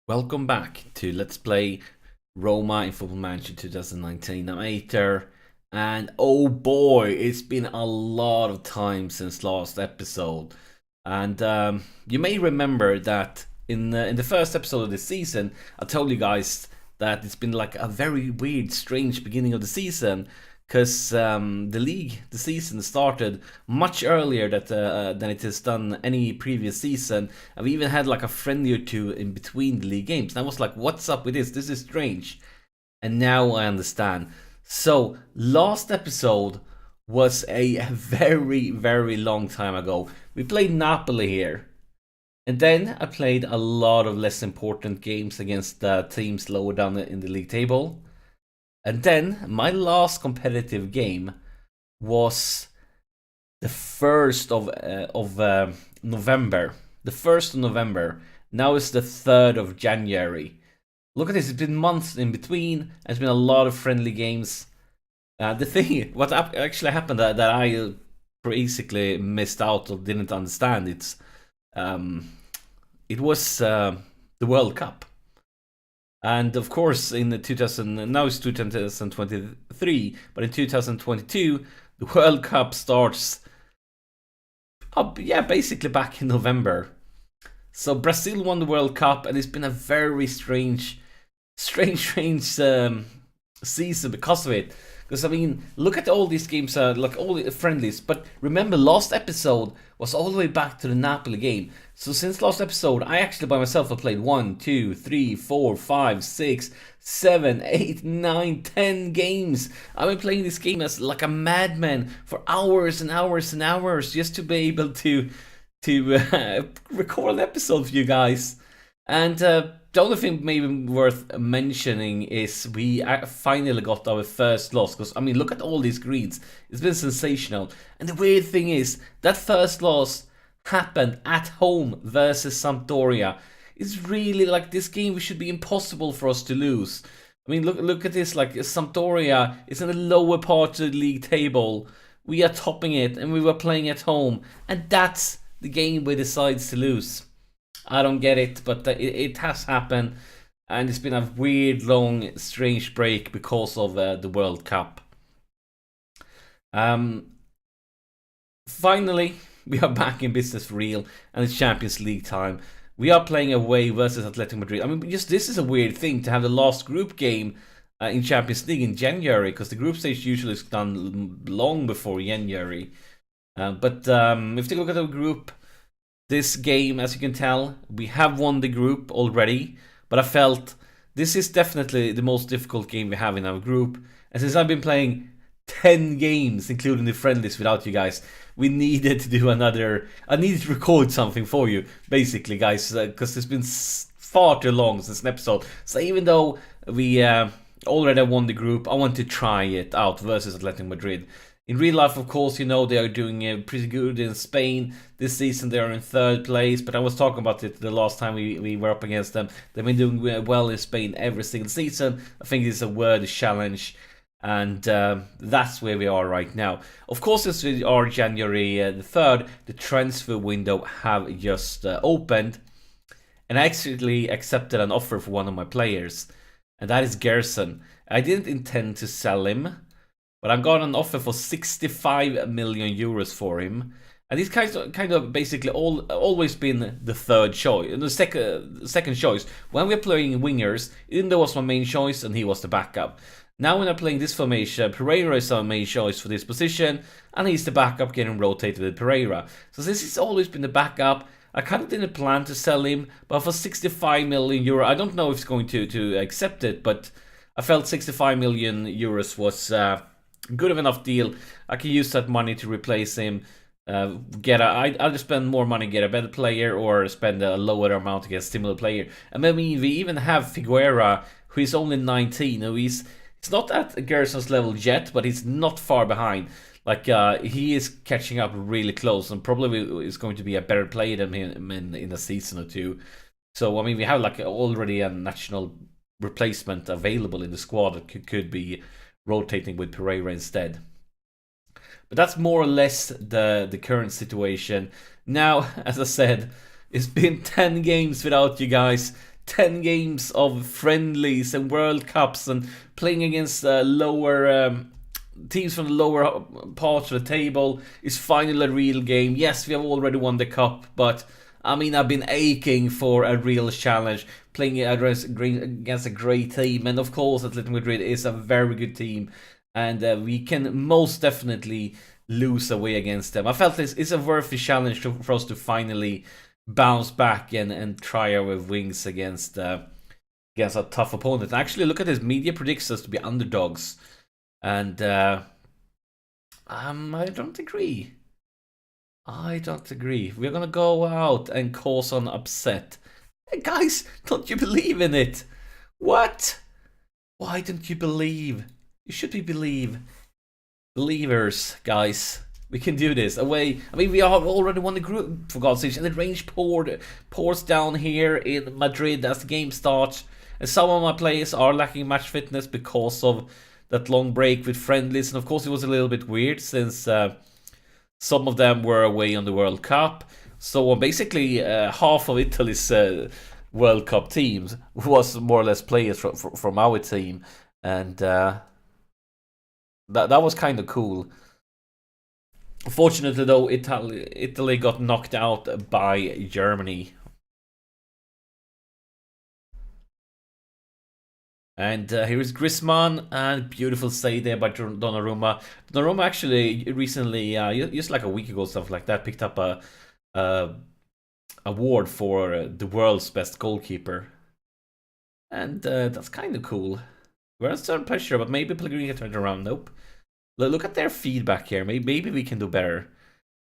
Welcome back to Let's Play Roma in Football Manager 2019. I'm Ater, and oh boy, it's been a lot of time since last episode. And you may remember that in the first episode of the season, I told you guys that it's been like a very weird, strange beginning of the season, because the season started much earlier than it has done any previous season, and we even had like a friendly or two in between the league games. And I was like, what's up with this? This is strange. And now I understand. So last episode was a very, very long time ago. We played Napoli here, and then I played a lot of less important games against teams lower down in the league table. And then my last competitive game was the 1st of November. The 1st of November. Now it's the 3rd of January. Look at this, it's been months in between. There's been a lot of friendly games. What actually happened that I basically missed out or didn't understand, it was the World Cup. And of course, now it's 2023, but in 2022, the World Cup starts basically back in November. So Brazil won the World Cup, and it's been a very strange season because of it. Because I mean, look at all these games, like all the friendlies. But remember, last episode was all the way back to the Napoli game. So since last episode, I actually by myself have played 1, 2, 3, 4, 5, 6, 7, 8, 9, 10 games. I've been playing this game as like a madman for hours and hours and hours just to be able to record an episode for you guys. And the only thing maybe worth mentioning is we finally got our first loss. Because, I mean, look at all these greens. It's been sensational. And the weird thing is, that first loss happened at home versus Sampdoria. It's really like this game should be impossible for us to lose. I mean, look at this. Like, Sampdoria is in the lower part of the league table. We are topping it, and we were playing at home. And that's the game we decide to lose. I don't get it, but it has happened, and it's been a weird, long, strange break because of the World Cup. Finally, we are back in business for real, and it's Champions League time. We are playing away versus Atlético Madrid. I mean, just this is a weird thing to have the last group game in Champions League in January, because the group stage usually is done long before January. But if you look at the group, this game, as you can tell, we have won the group already, but I felt this is definitely the most difficult game we have in our group. And since I've been playing 10 games, including the friendlies, without you guys, we needed to do another. I needed to record something for you, basically, guys, because it's been far too long since an episode. So even though we already won the group, I want to try it out versus Atlético Madrid. In real life, of course, you know, they are doing pretty good in Spain. This season they are in 3rd place, but I was talking about it the last time we were up against them. They've been doing well in Spain every single season. I think it's a worthy challenge, and that's where we are right now. Of course, since we are January the 3rd, the transfer window have just opened, and I actually accepted an offer for one of my players, and that is Gerson. I didn't intend to sell him, but I got an offer for 65 million euros for him. And he's kind of basically always been the third choice, the second choice. When we're playing wingers, Indo was my main choice and he was the backup. Now when I'm playing this formation, Pereira is our main choice for this position, and he's the backup getting rotated with Pereira. So since he's always been the backup, I kind of didn't plan to sell him, but for 65 million euro, I don't know if he's going to accept it, but I felt 65 million euros was good of enough deal. I can use that money to replace him. I'll just spend more money, get a better player, or spend a lower amount to get a similar player. And maybe we even have Figueira, who is only 19. He's not at Gerson's level yet, but he's not far behind. Like he is catching up really close, and probably is going to be a better player than him in a season or two. So I mean, we have like already a national replacement available in the squad that could be rotating with Pereira instead. But that's more or less the current situation. Now, as I said, it's been 10 games without you guys. 10 games of friendlies and World Cups and playing against lower teams from the lower parts of the table is finally a real game. Yes, we have already won the cup, but I mean, I've been aching for a real challenge, playing against a great team, and of course, Atletico Madrid is a very good team, and we can most definitely lose away against them. I felt this is a worthy challenge for us to finally bounce back and try our wings against a tough opponent. Actually, look at this. Media predicts us to be underdogs, and I don't agree. I don't agree. We're gonna go out and cause an upset. Hey guys, don't you believe in it? What? Why don't you believe? You should be believers, guys. We can do this. Away. I mean, we have already won the group, for God's sake. And the range pours down here in Madrid as the game starts. And some of my players are lacking match fitness because of that long break with friendlies. And of course, it was a little bit weird since some of them were away on the World Cup. So basically, half of Italy's World Cup teams was more or less players from our team. And that was kind of cool. Fortunately, though, Italy got knocked out by Germany. And here is Griezmann, and beautiful save there by Donnarumma. Donnarumma actually recently, just like a week ago, stuff like that, picked up a award for the world's best goalkeeper. And that's kind of cool. We're under certain pressure, but maybe Pellegrini can turn it around. Nope. Look at their feedback here. Maybe we can do better.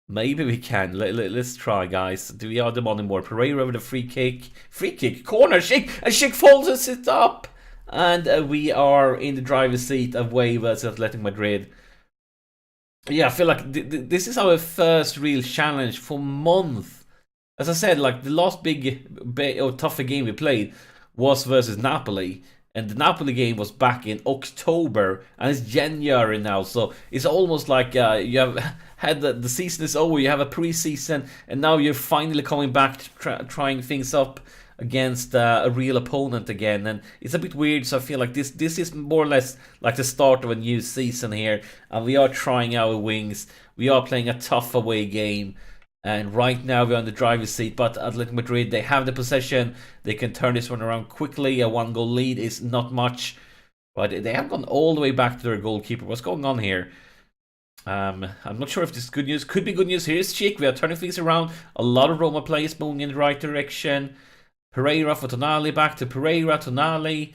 Maybe we can. Let's try, guys. We are demanding more. Pereira with a free kick. Free kick. Corner. Schick. And Schick folds it up. And we are in the driver's seat away versus Atletico Madrid. Yeah, I feel like this is our first real challenge for months. As I said, like the last big or tougher game we played was versus Napoli. And the Napoli game was back in October, and it's January now, so it's almost like you have had the season is over, you have a pre-season, and now you're finally coming back to trying things up against a real opponent again. And it's a bit weird, so I feel like this is more or less like the start of a new season here, and we are trying our wings, we are playing a tough away game. And right now we're on the driver's seat, but Atletico Madrid, they have the possession. They can turn this one around quickly. A 1-goal lead is not much, but they have gone all the way back to their goalkeeper. What's going on here? I'm not sure if this is good news. Could be good news. Here's Schick. We are turning things around. A lot of Roma players moving in the right direction. Pereira for Tonali, back to Pereira, Tonali.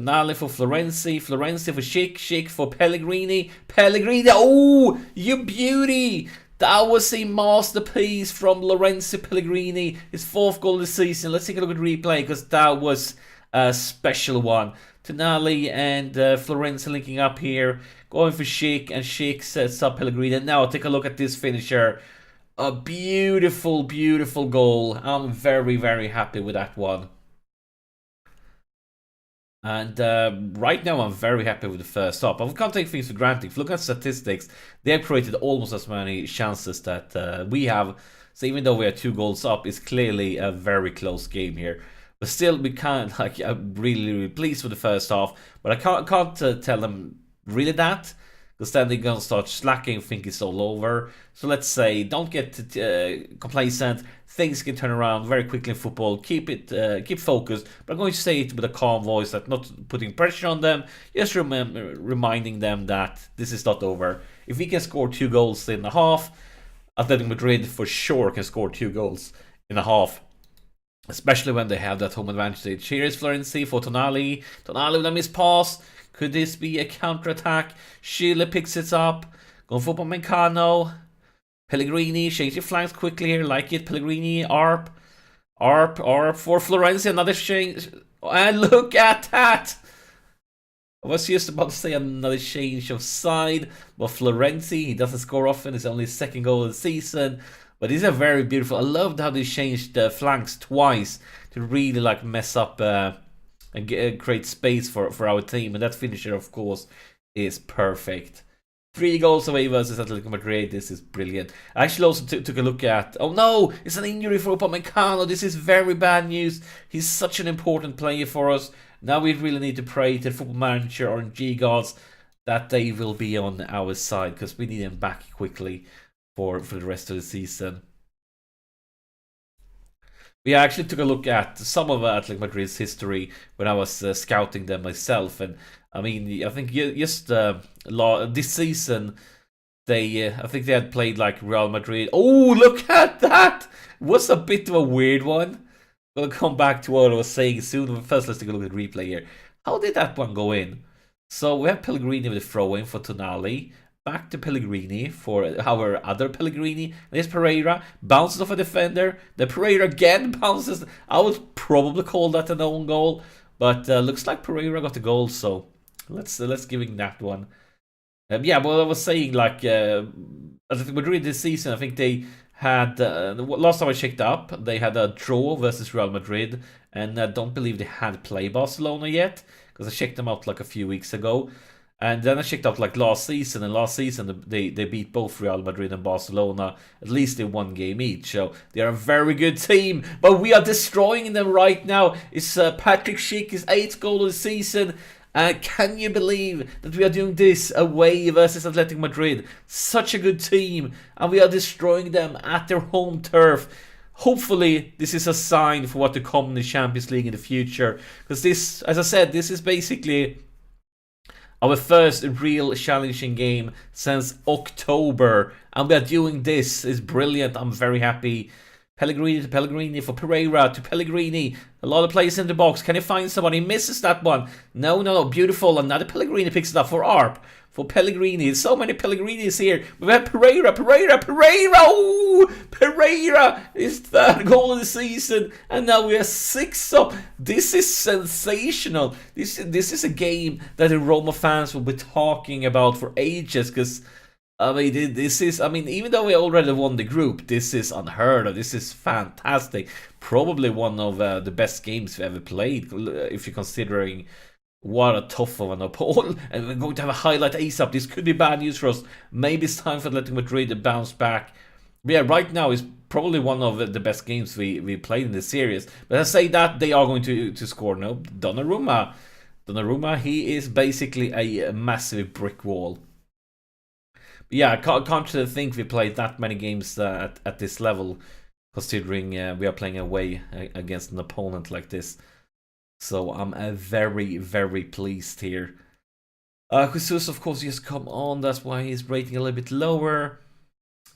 Tonali for Florenzi. Florenzi for Schick. Schick for Pellegrini. Pellegrini. Oh, you beauty! That was a masterpiece from Lorenzo Pellegrini, his 4th goal of the season. Let's take a look at replay, because that was a special one. Tonali and Florenzo linking up here, going for Schick, and Schick sets up Pellegrini. And now take a look at this finisher. A beautiful, beautiful goal. I'm very, very happy with that one. And right now I'm very happy with the first stop. I can't take things for granted. If you look at statistics, they have created almost as many chances that we have. So even though we are 2 goals up, it's clearly a very close game here. But still, we can't, like, I'm really, really pleased with the first half. But I can't tell them really that, because then they're going to start slacking, think it's all over. So let's say, don't get complacent. Things can turn around very quickly in football. Keep focused. But I'm going to say it with a calm voice, that not putting pressure on them. Just reminding them that this is not over. If we can score 2 goals in a half, Atletico Madrid for sure can score 2 goals in a half. Especially when they have that home advantage. Here is Florenzi for Tonali. Tonali with a missed pass. Could this be a counter-attack? Chile picks it up. Going for Meccano. Pellegrini, change your flanks quickly here. Like it. Pellegrini, Arp for Florenzi. Another change. And look at that! I was just about to say another change of side. But Florenzi, he doesn't score often. It's only his 2nd goal of the season. But these are very beautiful. I loved how they changed the flanks twice to really like mess up and create space for our team. And that finisher, of course, is perfect. 3 goals away versus Atletico Madrid. This is brilliant. I actually also took a look at... Oh no! It's an injury for Upamecano. This is very bad news. He's such an important player for us. Now we really need to pray to Football Manager or G gods that they will be on our side, because we need them back quickly for the rest of the season. We actually took a look at some of Atletico Madrid's history when I was scouting them myself, and I mean, I think just this season I think they had played like Real Madrid. Oh, look at that! It was a bit of a weird one. We'll come back to what I was saying soon. First, let's take a look at the replay here. How did that one go in? So we have Pellegrini with a throw-in for Tonali. Back to Pellegrini for our other Pellegrini. There's Pereira. Bounces off a defender. The Pereira again bounces. I would probably call that an own goal. But looks like Pereira got the goal. So let's give him that one. Yeah, well, I was saying, like, Atletico Madrid this season, I think they had, last time I checked up, they had a draw versus Real Madrid, and I don't believe they had played Barcelona yet, because I checked them out like a few weeks ago. And then I checked out like last season, and last season they beat both Real Madrid and Barcelona, at least in 1 game each. So they are a very good team, but we are destroying them right now. It's Patrick Schick's 8th goal of the season. Can you believe that we are doing this away versus Atletico Madrid? Such a good team, and we are destroying them at their home turf. Hopefully, this is a sign for what to come in the Champions League in the future. Because this, as I said, this is basically our first real challenging game since October. And we are doing this. It's brilliant. I'm very happy. Pellegrini to Pellegrini for Pereira to Pellegrini. A lot of players in the box. Can he find someone? He misses that one. No. Beautiful. Another Pellegrini picks it up for Arp. For Pellegrini. So many Pellegrinis here. We've had Pereira. Oh! Pereira is 3rd goal of the season. And now we are 6 up. This is sensational. This is a game that the Roma fans will be talking about for ages, because I mean, this is, I mean, even though we already won the group, this is unheard of. This is fantastic. Probably one of the best games we've ever played, if you're considering what a tough of an opponent. And we're going to have a highlight ASAP. This could be bad news for us. Maybe it's time for Atletico Madrid to bounce back. But yeah, right now is probably one of the best games we played in this series. But I say that, they are going to score. No, Donnarumma, he is basically a massive brick wall. Yeah, I can't really think we played that many games at this level, considering we are playing away against an opponent like this. So I'm very, very pleased here. Jesus, of course, just come on. That's why he's rating a little bit lower.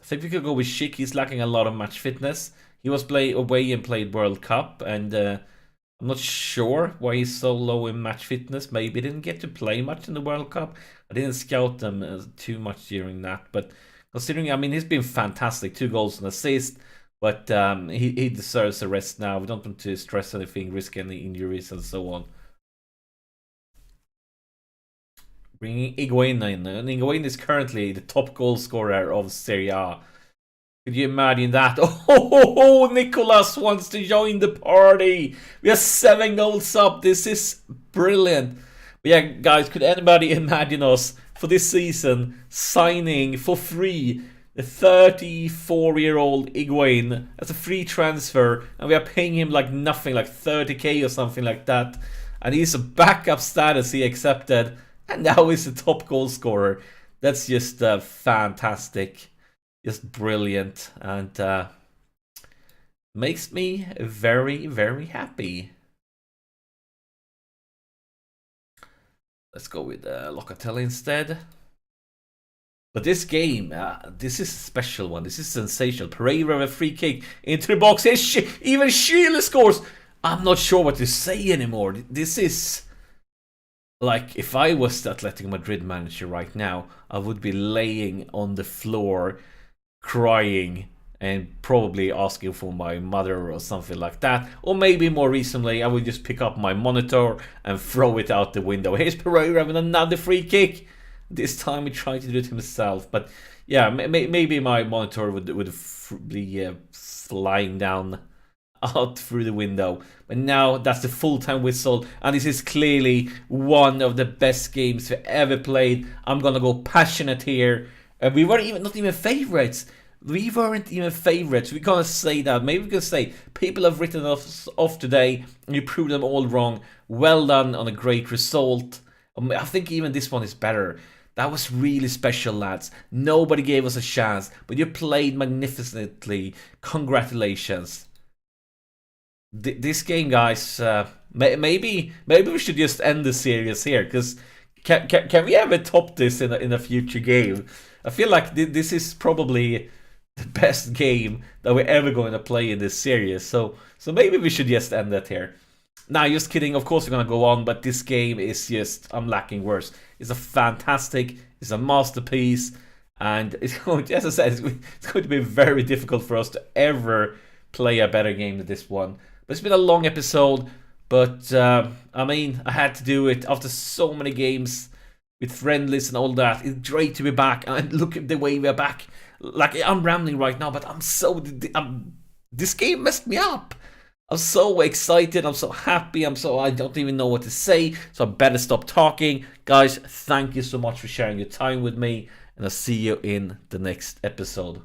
I think we could go with Schick. He's lacking a lot of match fitness. He was away and played World Cup, and I'm not sure why he's so low in match fitness. Maybe he didn't get to play much in the World Cup. I didn't scout them too much during that. But considering, I mean, he's been fantastic. 2 goals and assist. But he deserves a rest now. We don't want to stress anything, risk any injuries and so on. Bringing Higuain in. And Higuain is currently the top goal scorer of Serie A. Could you imagine that? Oh, Nicolas wants to join the party. We are 7 goals up. This is brilliant. But yeah, guys, could anybody imagine us for this season signing for free the 34-year-old Higuain as a free transfer, and we are paying him like nothing, like 30k or something like that, and he's a backup status he accepted, and now he's the top goal scorer. That's just fantastic. Just brilliant, and makes me very, very happy. Let's go with Locatelli instead. But this game, this is a special one. This is sensational. Pereira with a free kick into the box. Even Sheila scores. I'm not sure what to say anymore. This is like, if I was the Atletico Madrid manager right now, I would be laying on the floor crying and probably asking for my mother or something like that. Or maybe more recently, I would just pick up my monitor and throw it out the window. Here's Pereira with another free kick. This time he tried to do it himself. But yeah, maybe my monitor would be flying down out through the window. But now that's the full-time whistle, and this is clearly one of the best games we ever played. I'm gonna go passionate here. We weren't not even favorites. We weren't even favorites. We can't say that. Maybe we can say people have written us off today, and you proved them all wrong. Well done on a great result. I think even this one is better. That was really special, lads. Nobody gave us a chance, but you played magnificently. Congratulations. This game, guys, maybe we should just end the series here, because can we ever top this in a future game? I feel like this is probably the best game that we're ever going to play in this series. So maybe we should just end it here. Nah, just kidding. Of course we're gonna go on, but this game is just, I'm lacking words. It's a fantastic, it's a masterpiece, and it's going to, as I said, it's going to be very difficult for us to ever play a better game than this one. But it's been a long episode, but I mean, I had to do it after so many games with friendlies and all that. It's great to be back, and look at the way we're back. Like, I'm rambling right now, but this game messed me up. I'm so excited, I'm so happy, I don't even know what to say, so I better stop talking. Guys, thank you so much for sharing your time with me, and I'll see you in the next episode.